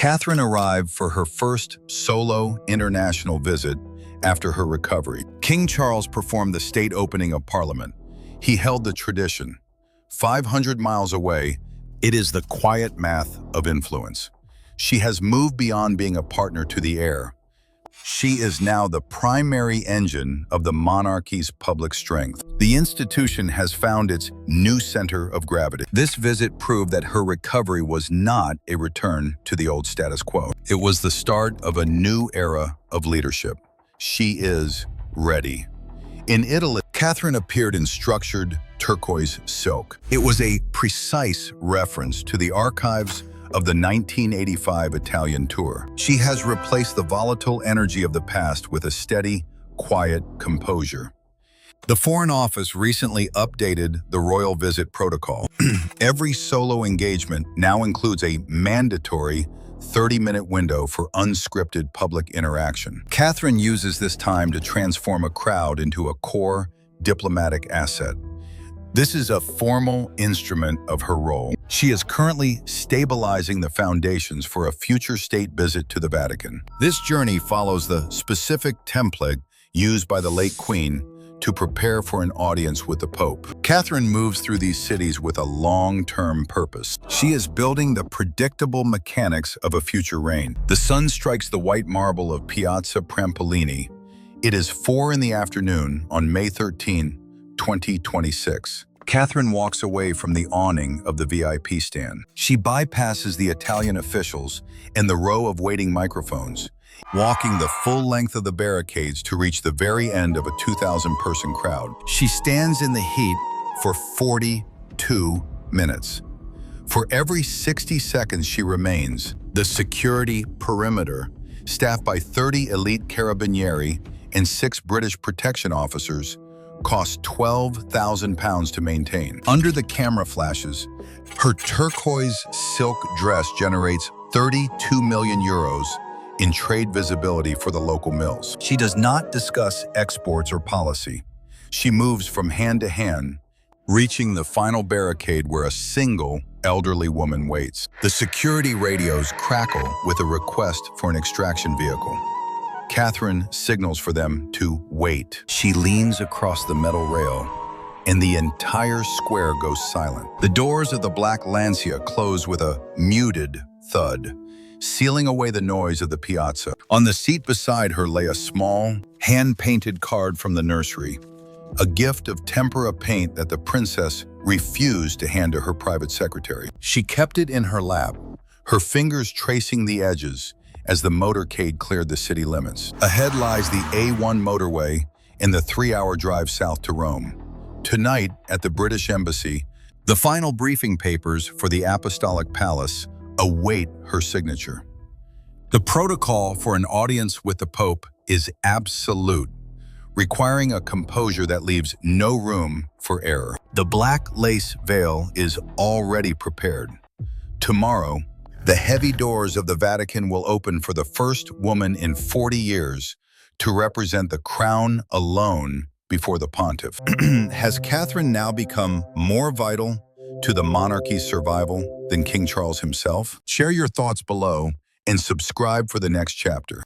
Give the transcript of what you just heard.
Catherine arrived for her first solo international visit after her recovery. King Charles performed the state opening of Parliament. He held the tradition. 500 miles away, it is the quiet math of influence. She has moved beyond being a partner to the heir. She is now the primary engine of the monarchy's public strength. The institution has found its new center of gravity. This visit proved that her recovery was not a return to the old status quo. It was the start of a new era of leadership. She is ready. In Italy, Catherine appeared in structured turquoise silk. It was a precise reference to the archives of the 1985 Italian tour. She has replaced the volatile energy of the past with a steady, quiet composure. The Foreign Office recently updated the royal visit protocol. Every solo engagement now includes a mandatory 30-minute window for unscripted public interaction. Catherine uses this time to transform a crowd into a core diplomatic asset. This is a formal instrument of her role. She is currently stabilizing the foundations for a future state visit to the Vatican. This journey follows the specific template used by the late Queen to prepare for an audience with the Pope. Catherine moves through these cities with a long-term purpose. She is building the predictable mechanics of a future reign. The sun strikes the white marble of Piazza Prampolini. It is 4 in the afternoon on May 13, 2026. Catherine walks away from the awning of the VIP stand. She bypasses the Italian officials and the row of waiting microphones, walking the full length of the barricades to reach the very end of a 2,000-person crowd. She stands in the heat for 42 minutes. For every 60 seconds she remains, the security perimeter, staffed by 30 elite carabinieri and 6 British protection officers, costs £12,000 to maintain. Under the camera flashes, her turquoise silk dress generates 32 million euros in trade visibility for the local mills. She does not discuss exports or policy. She moves from hand to hand, reaching the final barricade where a single elderly woman waits. The security radios crackle with a request for an extraction vehicle. Catherine signals for them to wait. She leans across the metal rail, and the entire square goes silent. The doors of the black Lancia close with a muted thud, sealing away the noise of the piazza. On the seat beside her lay a small, hand-painted card from the nursery, a gift of tempera paint that the princess refused to hand to her private secretary. She kept it in her lap, her fingers tracing the edges as the motorcade cleared the city limits. Ahead lies the A1 motorway and the 3-hour drive south to Rome. Tonight, at the British Embassy, the final briefing papers for the Apostolic Palace await her signature. The protocol for an audience with the Pope is absolute, requiring a composure that leaves no room for error. The black lace veil is already prepared. Tomorrow, the heavy doors of the Vatican will open for the first woman in 40 years to represent the crown alone before the pontiff. Has Catherine now become more vital to the monarchy's survival than King Charles himself? Share your thoughts below and subscribe for the next chapter.